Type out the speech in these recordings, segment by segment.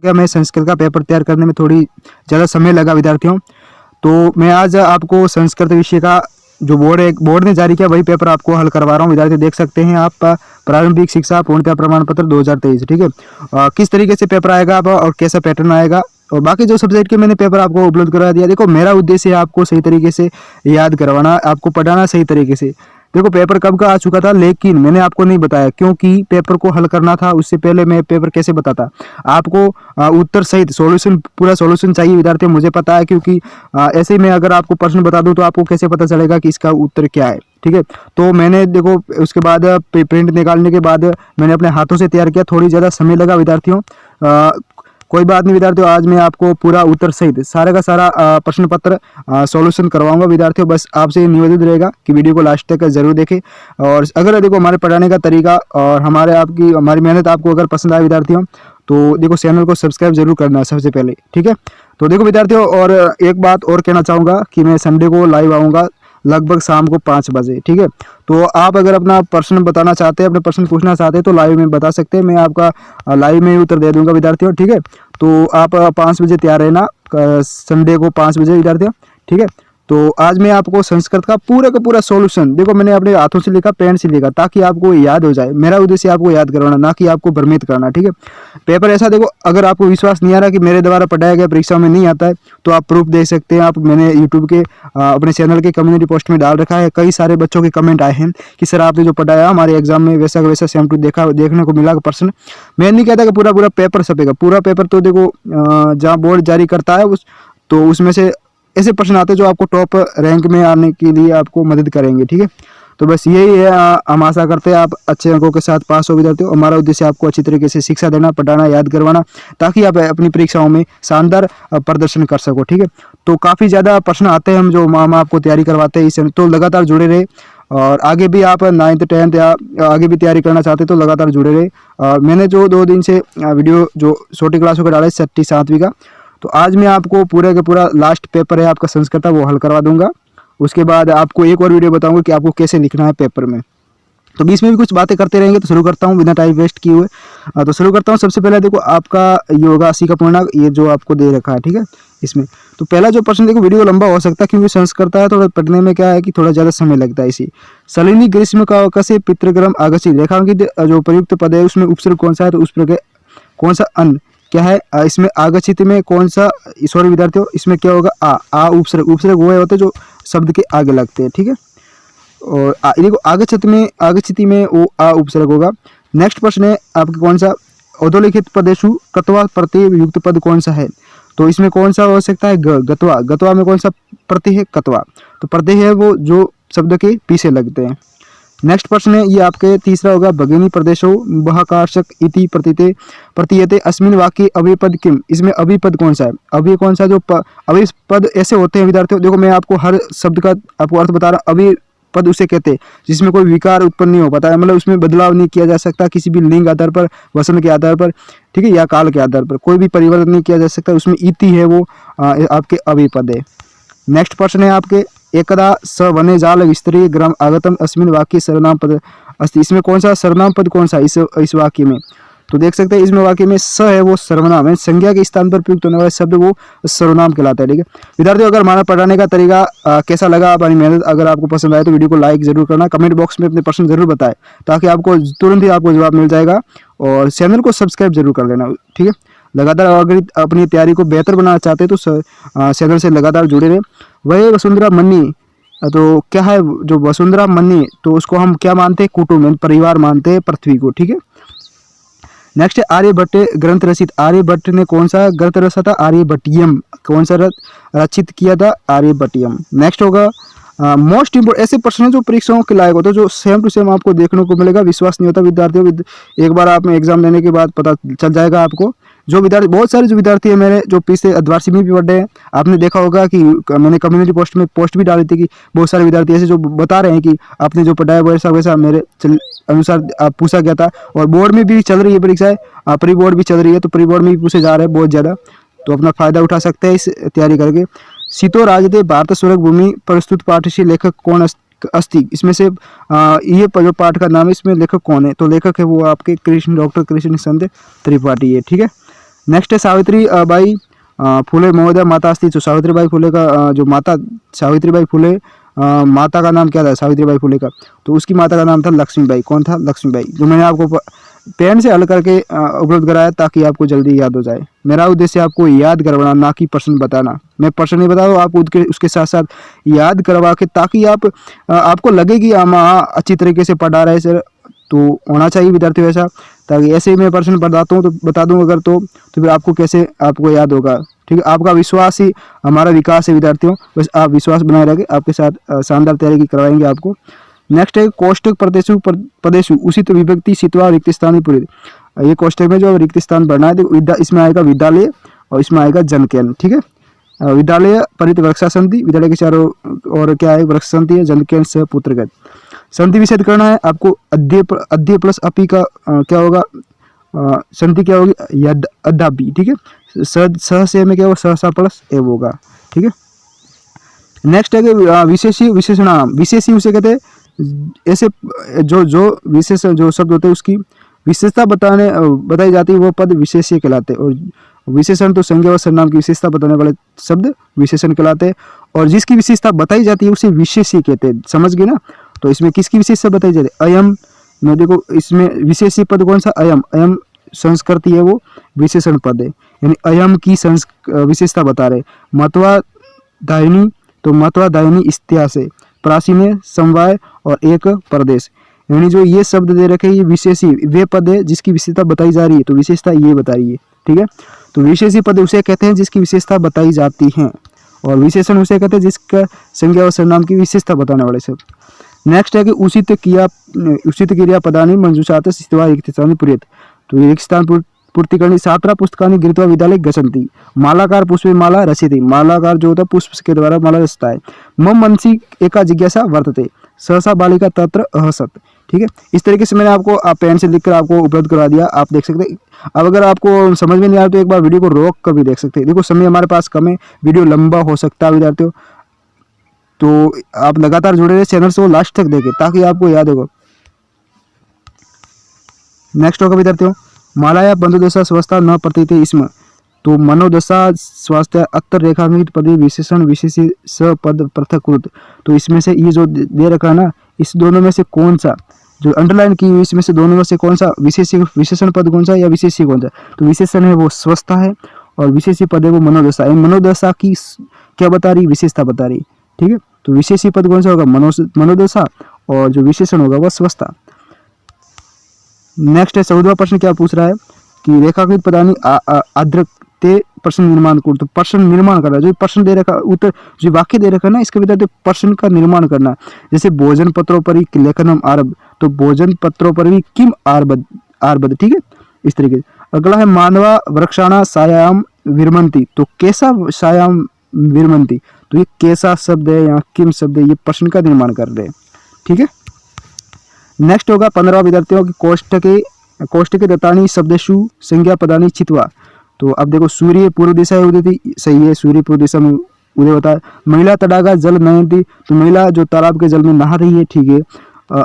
क्या मैं संस्कृत का पेपर तैयार करने में थोड़ी ज़्यादा समय लगा विद्यार्थियों। तो मैं आज आपको संस्कृत विषय का जो बोर्ड ने जारी किया वही पेपर आपको हल करवा रहा हूँ विद्यार्थी। देख सकते हैं आप प्रारंभिक शिक्षा पूर्णतः प्रमाण पत्र 2023, ठीक है। किस तरीके से पेपर आएगा आप और कैसा पैटर्न आएगा और बाकी जो सब्जेक्ट के मैंने पेपर आपको उपलब्ध करा दिया। देखो मेरा उद्देश्य है आपको सही तरीके से याद करवाना, आपको पढ़ाना सही तरीके से। देखो पेपर कब का आ चुका था लेकिन मैंने आपको नहीं बताया क्योंकि पेपर को हल करना था। उससे पहले मैं पेपर कैसे बताता आपको, उत्तर सहित सॉल्यूशन, पूरा सॉल्यूशन चाहिए विद्यार्थी। मुझे पता है क्योंकि ऐसे ही मैं अगर आपको प्रश्न बता दूं तो आपको कैसे पता चलेगा कि इसका उत्तर क्या है, ठीक है। तो मैंने देखो उसके बाद प्रिंट निकालने के बाद मैंने अपने हाथों से तैयार किया, थोड़ी ज़्यादा समय लगा विद्यार्थियों। कोई बात नहीं विद्यार्थियों, आज मैं आपको पूरा उत्तर सहित सारे का सारा प्रश्न पत्र सॉल्यूशन करवाऊंगा विद्यार्थियों। बस आपसे निवेदन रहेगा कि वीडियो को लास्ट तक जरूर देखें। और अगर देखो हमारे पढ़ाने का तरीका और हमारी मेहनत आपको अगर पसंद आए विद्यार्थियों तो देखो चैनल को सब्सक्राइब जरूर करना है सबसे पहले, ठीक है। तो देखो विद्यार्थियों, और एक बात और कहना चाहूँगा कि मैं संडे को लाइव आऊँगा लगभग शाम को 5 बजे, ठीक है। तो आप अगर अपना प्रश्न बताना चाहते हैं, अपने प्रश्न पूछना चाहते हैं तो लाइव में बता सकते हैं, मैं आपका लाइव में ही उत्तर दे दूंगा विद्यार्थियों, ठीक है। तो आप 5 बजे तैयार रहना, संडे को 5 बजे विद्यार्थियों, ठीक है। तो आज मैं आपको संस्कृत का पूरा सॉल्यूशन, देखो मैंने अपने हाथों से लिखा, पेन से लिखा, ताकि आपको याद हो जाए। मेरा उद्देश्य आपको याद करवाना, ना कि आपको भ्रमित करना, ठीक है। पेपर ऐसा देखो, अगर आपको विश्वास नहीं आ रहा कि मेरे द्वारा पढ़ाया गया परीक्षा में नहीं आता है तो आप प्रूफ दे सकते हैं। आप, मैंने यूट्यूब के अपने चैनल के कम्युनिटी पोस्ट में डाल रखा है। कई सारे बच्चों के कमेंट आए हैं कि सर आपने जो पढ़ाया हमारे एग्जाम में वैसा वैसा सेम टू देखने को मिला प्रश्न। मैं नहीं कहता कि पूरा पेपर छपेगा, पूरा पेपर तो देखो जहाँ बोर्ड जारी करता है तो उसमें से ऐसे प्रश्न आते हैं जो आपको टॉप रैंक में आने के लिए आपको मदद करेंगे, ठीक है। तो बस यही है, हम आशा करते हैं आप अच्छे अंकों के साथ पास हो विद्यार्थियों। हमारा उद्देश्य आपको अच्छी तरीके से शिक्षा देना, पढ़ाना, याद करवाना, ताकि आप अपनी परीक्षाओं में शानदार प्रदर्शन कर सको, ठीक है। तो काफ़ी ज़्यादा प्रश्न आते हैं हम आपको तैयारी करवाते हैं इससे, तो लगातार जुड़े रहे। और आगे भी आप 9th 10th या आगे भी तैयारी करना चाहते तो लगातार जुड़े रहे। मैंने जो 2 दिन से वीडियो जो छोटी क्लासों का डाला है 6ठी 7वीं का, तो आज मैं आपको पूरा का पूरा लास्ट पेपर है आपका संस्कृत वो हल करवा दूंगा। उसके बाद आपको एक और वीडियो बताऊंगा कि आपको कैसे लिखना है पेपर में। तो बीच में भी कुछ बातें करते रहेंगे, तो शुरू करता हूँ बिना टाइम वेस्ट किए हुए। तो शुरू करता हूँ। सबसे पहले देखो आपका ये होगा 80 का पूर्णांक, ये जो आपको दे रखा है, ठीक है। इसमें तो पहला जो प्रश्न, देखो वीडियो लंबा हो सकता है क्योंकि संस्कृत है, थोड़ा पढ़ने में क्या है कि थोड़ा ज़्यादा समय लगता है। इसी सलिनी ग्रीष्म का अवकाश पितृक्रम आगछित रेखांकित जो प्रयुक्त पद है उसमें उपसर्ग कौन सा है, तो उस पर कौन सा अन्न क्या है। इसमें आगछित में कौन सा, सॉरी विद्यार्थियों, इसमें क्या होगा आ उपसर्ग वो होते हैं जो शब्द के आगे लगते हैं, ठीक है। और देखो आगच्छति में वो आ उपसर्ग होगा। नेक्स्ट प्रश्न है आपके कौन सा, अधोलिखित पदेशु कत्वा प्रत्यय युक्त पद कौन सा है, तो इसमें कौन सा हो सकता है गत्वा में कौन सा प्रत्यय है, कत्वा। तो प्रत्यय है वो जो शब्द के पीछे लगते हैं। नेक्स्ट प्रश्न है ये आपके तीसरा होगा, भगिनी प्रदेशो बहाकाशक इति प्रतीयते अस्मिन वाक्य अभिपद किम। इसमें अभिपद कौन सा है, अभी कौन सा, जो अभिपद ऐसे होते हैं विद्यार्थियों, देखो मैं आपको हर शब्द का आपको अर्थ बता रहा हूँ। अभिपद उसे कहते हैं जिसमें कोई विकार उत्पन्न नहीं हो पाता है, मतलब उसमें बदलाव नहीं किया जा सकता किसी भी लिंग आधार पर, वचन के आधार पर, ठीक है, या काल के आधार पर कोई भी परिवर्तन नहीं किया जा सकता। उसमें इति है वो आपके अभिपद है। नेक्स्ट प्रश्न है आपके, एकदा स वने जाल विस्तरीय ग्राम आगतम अस्मिन वाक्य सर्वनाम पद अस्ति। इसमें कौन सा सर्वनाम पद कौन सा इस वाक्य में, तो देख सकते हैं इसमें वाक्य में स है वो सर्वनाम है, संज्ञा के स्थान पर प्रयुक्त होने वाला शब्द वो सर्वनाम कहलाता है, ठीक है। विद्यार्थियों अगर हमारा पढ़ाने का तरीका कैसा लगा, हमारी मेहनत अगर आपको पसंद आए तो वीडियो को लाइक जरूर करना, कमेंट बॉक्स में अपने प्रश्न जरूर बताएं ताकि आपको तुरंत ही आपको जवाब मिल जाएगा। और चैनल को सब्सक्राइब जरूर कर लेना, ठीक है। लगातार अगर अपनी तैयारी को बेहतर बनाना चाहते हैं तो चैनल से लगातार जुड़े रहे। वह वसुंधरा मन्नी, तो क्या है जो वसुंधरा मन्नी, तो उसको हम क्या मानते हैं, कुटुंब परिवार मानते हैं पृथ्वी को, ठीक है। नेक्स्ट है आर्यभट्ट ग्रंथ रचित, आर्यभट्ट ने कौन सा ग्रंथ रचा था, आर्यभट्टियम, कौन सा रचित किया था, आर्यभट्टियम। नेक्स्ट होगा मोस्ट इंपोर्टेंट, ऐसे प्रश्न जो परीक्षाओं के लायक होते हैं जो सेम टू सेम आपको देखने को मिलेगा, विश्वास नहीं होता विद्यार्थियों, एक बार आप में एग्जाम देने के बाद पता चल जाएगा आपको। जो विद्यार्थी, बहुत सारे जो विद्यार्थी है मेरे जो पिछले द्वादशी में भी पढ़े हैं, आपने देखा होगा कि मैंने कम्युनिटी पोस्ट में पोस्ट भी डाली थी कि बहुत सारे विद्यार्थी ऐसे जो बता रहे हैं कि आपने जो पढ़ाया वैसा वैसा मेरे अनुसार पूछा गया था। और बोर्ड में भी चल रही है परीक्षाएं, प्री बोर्ड भी चल रही है, तो प्री बोर्ड में भी पूछे जा रहे हैं बहुत ज़्यादा, तो अपना फायदा उठा सकते हैं इस तैयारी करके। सीतो राजदे भारत स्वर्ग भूमि प्रस्तुत पाठ से लेखक कौन अस्ति, इसमें से ये जो पाठ का नाम है इसमें लेखक कौन है, तो लेखक है वो आपके डॉक्टर कृष्ण चंद्र त्रिपाठी है, ठीक है। नेक्स्ट है सावित्री बाई फुले महोदय माता अस्ति। जो सावित्रीबाई फुले का जो माता सावित्रीबाई फुले माता का नाम क्या था सावित्रीबाई फुले का, तो उसकी माता का नाम था लक्ष्मीबाई। कौन था? लक्ष्मीबाई। जो मैंने आपको पेन से हल करके उपलब्ध कराया ताकि आपको जल्दी याद हो जाए। मेरा उद्देश्य आपको याद करवाना, ना कि प्रश्न बताना। मैं प्रश्न नहीं बता रहा हूँ, आपको उसके साथ साथ याद करवा के, ताकि आपको लगे कि हम अच्छी तरीके से पढ़ा रहे सर। तो होना चाहिए विद्यार्थियों ऐसा, ताकि ऐसे ही मैं प्रश्न बताता हूँ तो बता दूँ अगर तो फिर आपको कैसे आपको याद होगा। ठीक है, आपका विश्वास ही हमारा विकास है विद्यार्थियों। बस आप विश्वास बनाए रखें, आपके साथ शानदार तैयारी करवाएंगे आपको। नेक्स्ट है कोष्टक प्रदेशु उचित विभक्ति सित्वा रिक्त स्थान पूरी। ये कोष्टक में जो रिक्त स्थान भरना है, तो इसमें आएगा विद्यालय और इसमें आएगा जनकेन। ठीक है, विद्यालय परित वृक्षा संधि, विद्यालय के चारों और क्या है वृक्ष संधि है, जनकेन से पुत्रगत। संधि विच्छेद करना है आपको, अद्य प्लस अपी का क्या होगा, संधि क्या होगी, यद अद्यापि। ठीक है, सह से में क्या होगा, सहसा प्लस एव होगा। ठीक है, नेक्स्ट है कि विशेषी विशेषणाम। विशेषी उसे कहते हैं ऐसे जो विशेष जो शब्द होते हैं उसकी विशेषता बताई जाती है, वो पद विशेषीय कहलाते हैं। और विशेषण तो संज्ञा व सर्वनाम की विशेषता बताने वाले शब्द विशेषण कहलाते हैं, और जिसकी विशेषता बताई जाती है उसे विशेषीय कहते हैं। समझ गए ना? तो इसमें किसकी विशेषता बताई जाती है? अयम में देखो, इसमें विशेषीय पद कौन सा? अयम। अयम संस्कृति है, वो विशेषण पद है, यानी अयम की विशेषता बता रहे। महत्वाधायिनी, तो महत्वाधायिनी इतिहास है। प्राचीन समवाय और एक प्रदेश, यानी जो ये शब्द दे रखे ये विशेषी वे पद है जिसकी विशेषता बताई जा रही है, तो विशेषता ये बता रही है। ठीक है, तो विशेषी पद उसे कहते हैं जिसकी विशेषता बताई जाती है, और विशेषण उसे कहते हैं जिसका संज्ञा और सर्वनाम की विशेषता बताने वाले शब्द। नेक्स्ट है कि उचित क्रिया पदानी मंजूषात स्थित्वा रिक्त स्थान पूर्यत। तो रिक्त स्थान पूर्ति करनी। छात्रा पुस्तकानि गृहीत्वा विद्यालये गच्छन्ति। मालाकार पुष्पे माला रचयति। मालाकार जो होता है पुष्प के द्वारा माला रचता है। मम मनसि एका जिज्ञासा वर्तते, सहसा बालिका तत्र अहसत। ठीक है, इस तरीके से मैंने आपको पेन से लिखकर आपको उपलब्ध करवा दिया, आप देख सकते हैं। अब अगर आपको समझ में नहीं आ रहा तो एक बार वीडियो को रोक कर भी देख सकते हैं। देखो समय हमारे पास कम है, वीडियो लंबा हो सकता है विद्यार्थियों, तो आप लगातार जुड़े रहे चैनल से, वो लास्ट तक देखें ताकि आपको याद होगा। नेक्स्ट होगा विद्यार्थियों, मालाया बंधुदशा स्वस्था न प्रतीत इसमें। तो मनोदशा स्वास्थ्य अत्तर रेखांकित पदी विशेषण विशेषी स पद पृथकृत। तो इसमें से ये जो दे रखा है ना, इस दोनों में से कौन सा जो अंडरलाइन की हुई, इसमें से दोनों में से कौन सा विशेषण पद कौन सा या विशेषी कौन सा? तो विशेषण है वो स्वस्था है, और विशेषी पद है वो मनोदशा है। मनोदशा की क्या बता रही? विशेषता बता रही। ठीक है, तो विशेषी पद कौन सा होगा? मनोदशा, और जो विशेषण होगा वह स्वस्था। नेक्स्ट है 14वां प्रश्न क्या पूछ रहा है कि रेखाकृत पदानी आद्रते प्रश्न निर्माण कर। तो प्रश्न निर्माण करना, जो प्रश्न दे रखा उत्तर जो वाक्य दे रखा है ना, इसके विद्यार्थी प्रश्न का निर्माण करना। जैसे भोजन पत्रों पर ही लेखनम आरभ, तो भोजन पत्रों पर भी किम आरभद। ठीक है, इस तरीके से। अगला है मानवा वृक्षाणा सायाम विरमंती। तो कैसा सायाम विरमंती, तो ये कैसा शब्द है, यहाँ किम शब्द है, ये प्रश्न का निर्माण कर रहे हैं। ठीक है, नेक्स्ट होगा 15वां विद्यार्थियों की कोष्टके दत्तानी शब्देषु संज्ञा पदानी चित्वा। तो अब देखो, सूर्य पूर्व दिशा है उदिति, सही है, सूर्य पूर्व दिशा में उदय होता है। महिला तडागा जल नयंती, तो महिला जो तालाब के जल में नहा रही है। ठीक है,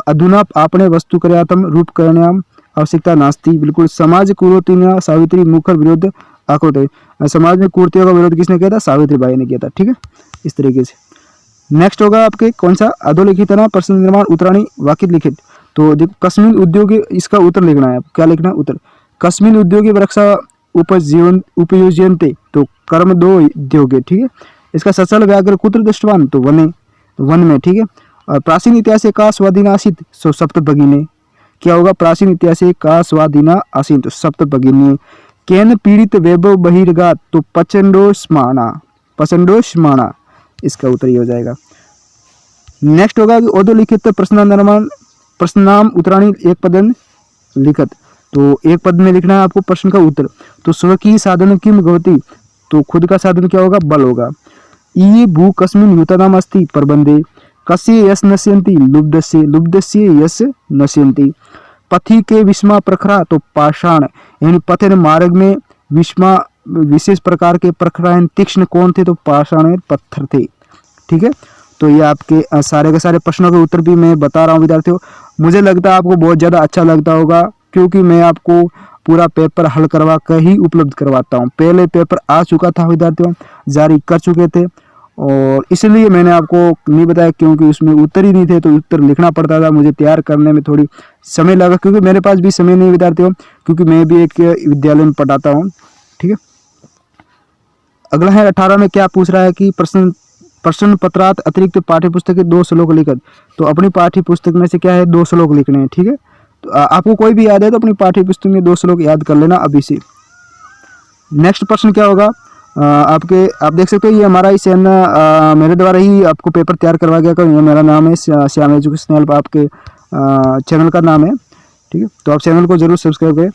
अधुना आपने वस्तु कर्यातम रूप करण्याम आवश्यकता नास्ती, बिल्कुल। समाज कुरोतिन्या सावित्री मुखर विरोध आकृत। समाज में कुर्तियों का विरोध किसने किया था? सावित्रीबाई ने किया था। ठीक है, इस तरीके से। नेक्स्ट होगा आपके कौन सा? अधोलिखित ना प्रश्न निर्माण उत्तराणी वाक्य लिखित। तो देखो, कस्मिन उद्योगे, इसका उत्तर लिखना है। क्या लिखना है? उत्तर। कस्मिन उद्योगे वृक्षा उपयुज्यन्ते, तो कर्म दो उद्योगे। ठीक है, इसका सचल व्याघ्र कुत्र दृष्टवान, तो वने, वन में। ठीक है, और प्राचीन इतिहास का स्वाधीन आसित, सो सप्त भगिनी। क्या होगा? प्राचीन इतिहास का स्वाधीन आसित, तो सप्त भगिनी। केन पीड़ित वैभव बहिर्गात, तो पचंडोष्माणा, इसका उत्तर ये हो जाएगा। नेक्स्ट होगा कि अधोलिखित प्रश्नाम उत्तराणी एक पदन लिखत। तो एक पद में लिखना है आपको प्रश्न का उत्तर। तो स्वकीय साधन किम भवति, तो खुद का साधन क्या होगा? बल होगा। ये भू कस्मिन युतनाम अस्ति प्रबंधे, कस्य यश नश्यन्ति लुब्धस्य यश नश्यन्ति। पथि के विस्मा प्रखरा, तो पाषाण, यानी पथ मार्ग में विस्मा विशेष प्रकार के प्रखरा तीक्ष्ण कौन थे? तो पाषाण पत्थर थे। ठीक है, तो ये आपके सारे के सारे प्रश्नों के उत्तर भी मैं बता रहा हूँ विद्यार्थियों। मुझे लगता है आपको बहुत ज़्यादा अच्छा लगता होगा, क्योंकि मैं आपको पूरा पेपर हल करवा कर ही उपलब्ध करवाता हूँ। पहले पेपर आ चुका था विद्यार्थियों, जारी कर चुके थे, और इसलिए मैंने आपको नहीं बताया क्योंकि उसमें उत्तर ही नहीं थे, तो उत्तर लिखना पड़ता था, मुझे तैयार करने में थोड़ी समय लगा, क्योंकि मेरे पास भी समय नहीं विद्यार्थियों, क्योंकि मैं भी एक विद्यालय में पढ़ाता हूँ। ठीक है, अगला है 18 में क्या पूछ रहा है कि प्रश्न पत्रात अतिरिक्त पाठ्य पुस्तक के 2 श्लोक लिखत। तो अपनी पाठ्य पुस्तक में से क्या है, 2 श्लोक लिखने हैं। ठीक है, तो आपको कोई भी याद है तो अपनी पाठ्य पुस्तक में 2 श्लोक याद कर लेना अभी से। नेक्स्ट प्रश्न क्या होगा, आप देख सकते हो ये हमारा ही चैनल, मेरे द्वारा ही आपको पेपर तैयार करवा गया। ये मेरा नाम है श्याम एजुकेशनल, आपके चैनल का नाम है। ठीक है, तो आप चैनल को जरूर सब्सक्राइब करें।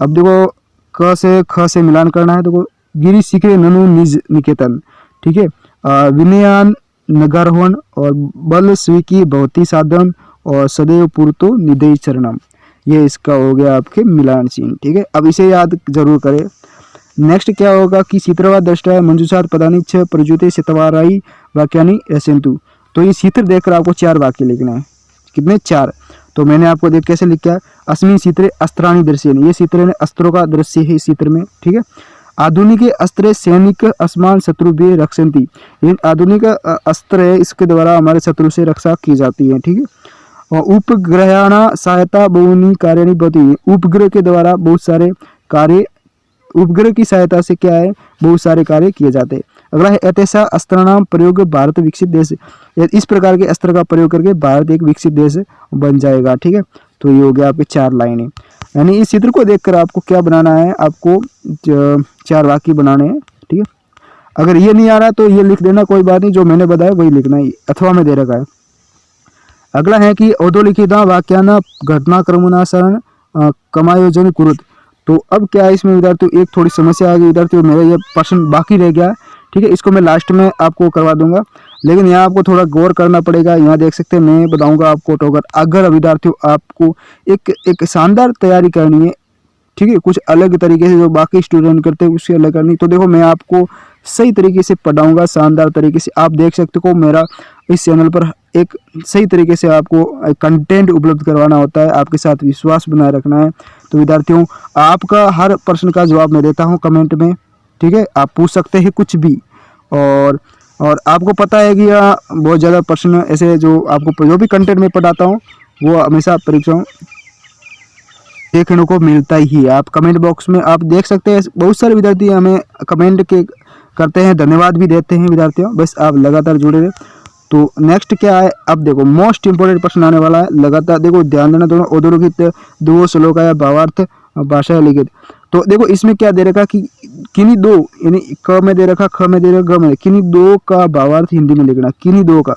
अब देखो क से ख से मिलान करना है। देखो गिरी सीखे ननु निज निकेतन। ठीक है, विनयान नगारोहण और बल स्वीकी भौती साधन और सदैव पूर्तो निदय चरणम, ये इसका हो गया आपके मिलान चिन्ह। ठीक है, अब इसे याद जरूर करें। नेक्स्ट क्या होगा कि चित्रवा दृष्टा मंजूषात पदानी छ प्रजुते शतवाराई वाक्यानि रचयन्तु। तो ये चित्र देखकर आपको 4 वाक्य लिखना है। कितने, 4। तो मैंने आपको देख कैसे लिखा है, अस्मिन् चित्रे अस्त्राणि दृश्येन, ये चित्र में अस्त्रों का दृश्य है इस चित्र में। ठीक है, आधुनिक अस्त्र सैनिक अस्मान शत्रु भी रक्षन्ति, ये आधुनिक अस्त्र है, इसके द्वारा हमारे शत्रु से रक्षा की जाती है। ठीक है, और उपग्रहाणा सहायता बहुनी कार्याणि भवति, उपग्रह के द्वारा बहुत सारे कार्य, उपग्रह की सहायता से क्या है, बहुत सारे कार्य किए जाते हैं। अगला है ऐसा अस्त्राणाम प्रयोग भारत विकसित देश, इस प्रकार के अस्त्र का प्रयोग करके भारत एक विकसित देश बन जाएगा। ठीक है, तो ये हो गया आपके 4 लाइनें। यानी इस चित्र को देखकर आपको क्या बनाना है, आपको 4 वाक्य बनाने हैं। ठीक है, अगर ये नहीं आ रहा तो ये लिख देना, कोई बात नहीं, जो मैंने बताया वही लिखना है, अथवा में दे रखा है। अगला है कि अधोलिखिता वाक्यान घटनाक्रमनुसार कमायोजन कुरुत। तो अब क्या है इसमें विद्यार्थियों, एक थोड़ी समस्या आ गई विद्यार्थियों, मेरा ये प्रश्न बाकी रह गया। ठीक है, इसको मैं लास्ट में आपको करवा दूंगा, लेकिन यहाँ आपको थोड़ा गौर करना पड़ेगा। यहाँ देख सकते हैं, मैं बताऊंगा आपको टोकर, अगर विद्यार्थियों आपको एक शानदार तैयारी करनी है, ठीक है, कुछ अलग तरीके से जो बाकी स्टूडेंट करते हैं उससे अलग करनी, तो देखो मैं आपको सही तरीके से पढ़ाऊंगा, शानदार तरीके से। आप देख सकते हो मेरा इस चैनल पर एक सही तरीके से आपको कंटेंट उपलब्ध करवाना होता है, आपके साथ विश्वास बनाए रखना है। तो विद्यार्थियों, आपका हर प्रश्न का जवाब मैं देता हूं कमेंट में। ठीक है, आप पूछ सकते हैं कुछ भी, और आपको पता है कि बहुत ज़्यादा प्रश्न ऐसे जो आपको जो भी कंटेंट में पढ़ाता हूँ वो हमेशा परीक्षाओं देखने को मिलता ही है। आप कमेंट बॉक्स में आप देख सकते हैं, बहुत सारे विद्यार्थी हमें कमेंट के करते हैं, धन्यवाद भी देते हैं विद्यार्थियों, बस आप लगातार जुड़े रहे। तो नेक्स्ट क्या है, अब देखो मोस्ट इंपोर्टेंट प्रश्न आने वाला है, लगातार देखो ध्यान देना। दोनों अधोलिखित 2 श्लोक या भावार्थ भाषा लिखित। तो देखो इसमें क्या दे रखा कि किन्हीं 2, यानी क में दे रखा, ख में दे रखा, ग में, किन्हीं 2 का भावार्थ हिंदी में लिखना, किन्हीं 2 का।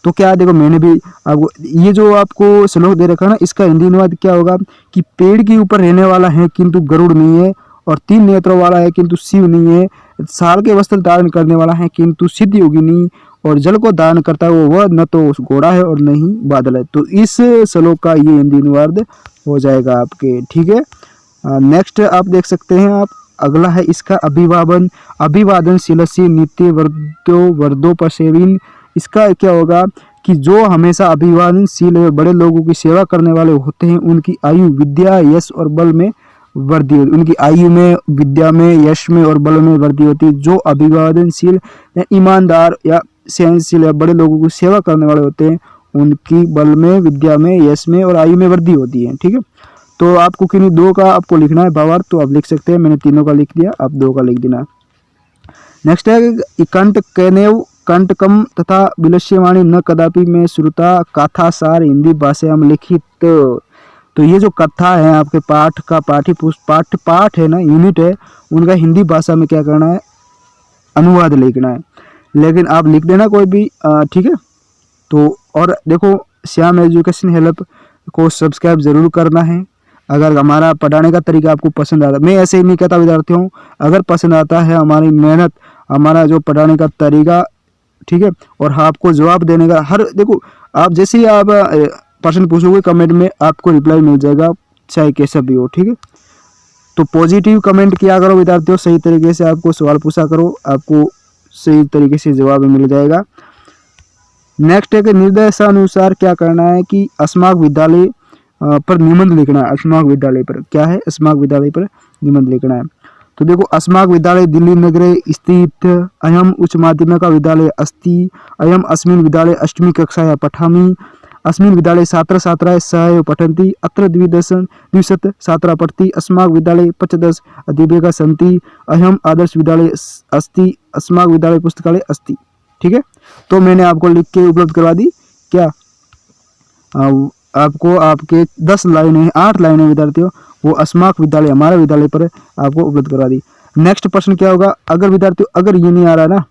तो क्या देखो मैंने भी आपको ये जो आपको श्लोक दे रखा ना, इसका हिंदी अनुवाद क्या होगा कि पेड़ के ऊपर रहने वाला है किंतु गरुड़ नहीं है, और 3 नेत्रों वाला है किंतु शिव नहीं है, साल के वस्त्र धारण करने वाला है किंतु सिद्ध योगी नहीं, और जल को दान करता है वह न तो घोड़ा है और न ही बादल है। तो इस श्लोक का ये हिंदी अनुवाद हो जाएगा आपके। ठीक है, नेक्स्ट आप देख सकते हैं आप, अगला है इसका अभिवादन शिलसी नित्य वर्दोपसेविन। इसका क्या होगा कि जो हमेशा अभिवादनशील और बड़े लोगों की सेवा करने वाले होते हैं उनकी आयु विद्या यश और बल में वृद्धि होती, उनकी आयु में, विद्या में, यश में और बल में वृद्धि होती है। जो अभिवादनशील या ईमानदार या सहनशील या बड़े लोगों की सेवा करने वाले होते हैं उनकी बल में, विद्या में, यश में और आयु में वृद्धि होती है। ठीक है, तो आपको किन्हीं 2 का आपको लिखना है भावार्थ, तो आप लिख सकते हैं, मैंने 3 का लिख दिया, आप 2 का लिख देना। नेक्स्ट है कंठ कैनेव कंटकम तथा विलस्यवाणी न कदापि में श्रुता कथा सार हिंदी भाषा में लिखित। तो ये जो कथा है आपके पाठ का पाठ है ना, यूनिट है, उनका हिंदी भाषा में क्या करना है, अनुवाद लिखना है। लेकिन आप लिख देना कोई भी, ठीक है। तो और देखो श्याम एजुकेशन हेल्प को सब्सक्राइब जरूर करना है। अगर हमारा पढ़ाने का तरीका आपको पसंद आता, मैं ऐसे ही नहीं कहता विद्यार्थियों, अगर पसंद आता है हमारी मेहनत, हमारा जो पढ़ाने का तरीका, ठीक है, और आपको जवाब देने का हर, देखो आप जैसे ही आप प्रश्न पूछोगे कमेंट में आपको रिप्लाई मिल जाएगा, चाहे कैसा भी हो। ठीक है, तो पॉजिटिव कमेंट किया करो विद्यार्थियों, सही तरीके से आपको सवाल पूछा करो, आपको सही तरीके से जवाब मिल जाएगा। नेक्स्ट है कि निर्देशानुसार क्या करना है कि अस्माक विद्यालय पर निबंध लिखना है। अस्माक विद्यालय पर क्या है, अस्माक विद्यालय पर निबंध लिखना है। तो देखो, अस्माक विद्यालय दिल्ली नगरे स्थित अयम उच्च माध्यमिक विद्यालय अस्ति, अयम अस्मिन् विद्यालय अष्टमी कक्षायां पठामि, अस्मिन् विद्यालये छात्र छात्राः सह पठन्ति, अत्र द्विशत छात्राः पठन्ति, अस्माकं विद्यालये 15 अध्यापकाः सन्ति, अयम् आदर्श विद्यालय अस्ति, अस्माकं विद्यालय पुस्तकालय अस्ति। ठीक है, तो मैंने आपको लिख के उपलब्ध करवा दी क्या, आपको आपके 10 लाइनें 8 लाइनें विद्यार्थियों वो अस्माक विद्यालय हमारा विद्यालय पर आपको उपलब्ध करवा दी। नेक्स्ट प्रश्न क्या होगा, अगर विद्यार्थियों अगर ये नहीं आ रहा ना,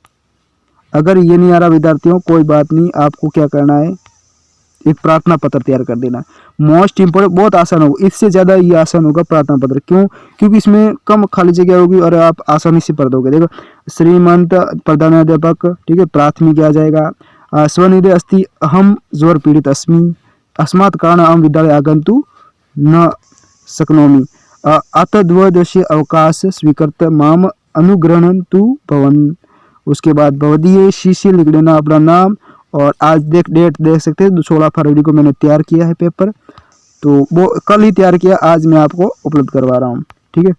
अगर ये नहीं आ रहा विद्यार्थियों कोई बात नहीं, आपको क्या करना है, एक प्रार्थना पत्र तैयार कर देना। मोस्ट इंपोर्टेंट, बहुत आसान होगा, इससे ज़्यादा ये आसान होगा प्रार्थना पत्र। क्यों, क्योंकि इसमें कम खाली जगह होगी और आप आसानी से पढ़ दोगे। देखो, श्रीमंत प्रधानाध्यापक, ठीक है, प्राथमिक आ जाएगा, स्वनिधि अस्ति अहम ज्वर पीड़ित अस्मि, अस्मात् कारण अहम विद्यालय आगन्तुं न शक्नोमि, अतद्वदस्य अवकाश स्वीकृत माम अनुगृह्णन्तु भवन्। उसके बाद भवदीय शिष्य लिख लेना अपना नाम, और आज डेट देख सकते हैं, 16 फरवरी को मैंने तैयार किया है पेपर, तो वो कल ही तैयार किया, आज मैं आपको उपलब्ध करवा रहा हूँ। ठीक है,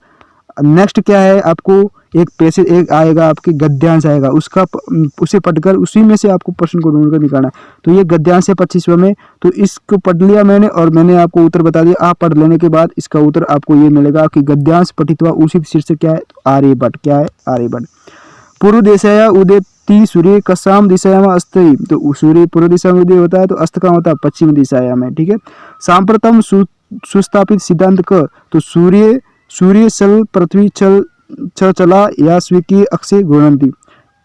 नेक्स्ट क्या है, आपको एक पैसेज एक आएगा, आपके गद्यांश आएगा, उसे पढ़कर उसी में से आपको प्रश्न को ढूंढ कर निकालना है। तो ये गद्यांश है 25वें में, तो इसको पढ़ लिया मैंने और मैंने आपको उत्तर बता दिया। आप पढ़ लेने के बाद इसका उत्तर आपको ये मिलेगा कि गद्यांश पठित्वा उसी शीर्षक क्या है, आर्यभट्ट। क्या है, आर्यभट्ट। पूर्व दिशाया उदेति सूर्य कसाम दिशायाम अस्ति, तो सूर्य पूर्व दिशा में उदय होता है, तो अस्त का होता है पश्चिम दिशाया में। ठीक है, सांप्रतम सुस्थापित सिद्धांत क, तो सूर्य चल पृथ्वी चल चला या स्वीकी अक्षय घूर्णन्ति।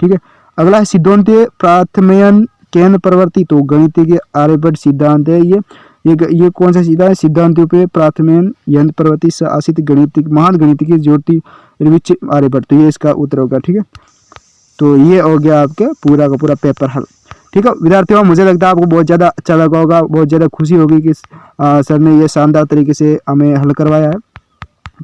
ठीक है, अगला है सिद्धांत प्राथमयन केन प्रवर्ती, तो गणितीय आर्यभट्ट सिद्धांत है ये कौन सा सिद्धांत है, सिद्धांतों पे प्राथमयन यंत्र प्रवर्ती से आशित गणितिक महान गणितिक ज्योति आर्यभट्ट, तो ये इसका उत्तर होगा। ठीक है, तो ये हो गया आपके पूरा का पूरा पेपर हल। ठीक है विद्यार्थियों, मुझे लगता है आपको बहुत ज़्यादा अच्छा लगा होगा, बहुत ज़्यादा खुशी होगी कि सर ने ये शानदार तरीके से हमें हल करवाया है।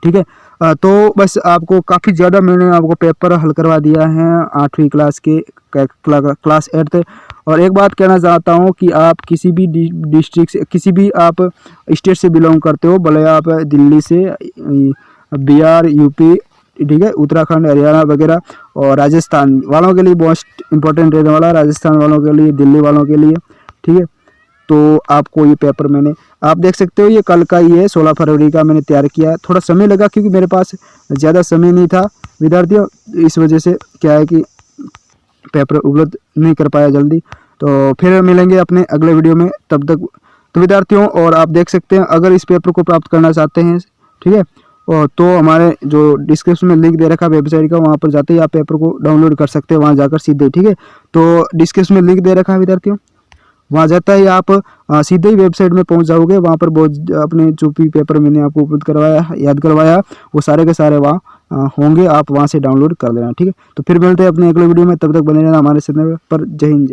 ठीक है, तो बस आपको काफ़ी ज़्यादा मैंने आपको पेपर हल करवा दिया है 8वीं क्लास के क्लास 8। और एक बात कहना चाहता हूँ कि आप किसी भी डिस्ट्रिक्ट से, किसी भी आप स्टेट से बिलोंग करते हो, भले आप दिल्ली से, बिहार, यूपी, ठीक है, उत्तराखंड, हरियाणा वगैरह, और राजस्थान वालों के लिए मोस्ट इंपॉर्टेंट रहने वाला है, राजस्थान वालों के लिए, दिल्ली वालों के लिए। ठीक है, तो आपको ये पेपर मैंने आप देख सकते हो, ये कल का ही है, 16 फरवरी का मैंने तैयार किया है। थोड़ा समय लगा क्योंकि मेरे पास ज़्यादा समय नहीं था विद्यार्थियों, इस वजह से क्या है कि पेपर उपलब्ध नहीं कर पाया जल्दी। तो फिर मिलेंगे अपने अगले वीडियो में, तब तक तो विद्यार्थियों, और आप देख सकते हैं अगर इस पेपर को प्राप्त करना चाहते हैं, ठीक है, और तो हमारे जो डिस्क्रिप्शन में लिंक दे रखा है वेबसाइट का, वहाँ पर जाते ही आप पेपर को डाउनलोड कर सकते हैं, वहाँ जाकर सीधे। ठीक है, तो डिस्क्रिप्शन में लिंक दे रखा है विद्यार्थियों, वहाँ जाता ही आप सीधे ही वेबसाइट में पहुँच जाओगे। वहाँ पर बहुत अपने जो भी पेपर मैंने आपको उपलब्ध करवाया, याद करवाया, वो सारे के सारे वहाँ होंगे, आप वहाँ से डाउनलोड कर लेना। ठीक है, तो फिर मिलते हैं अपने अगले वीडियो में, तब तक बने रहना हमारे चैनल पर। जय हिंद।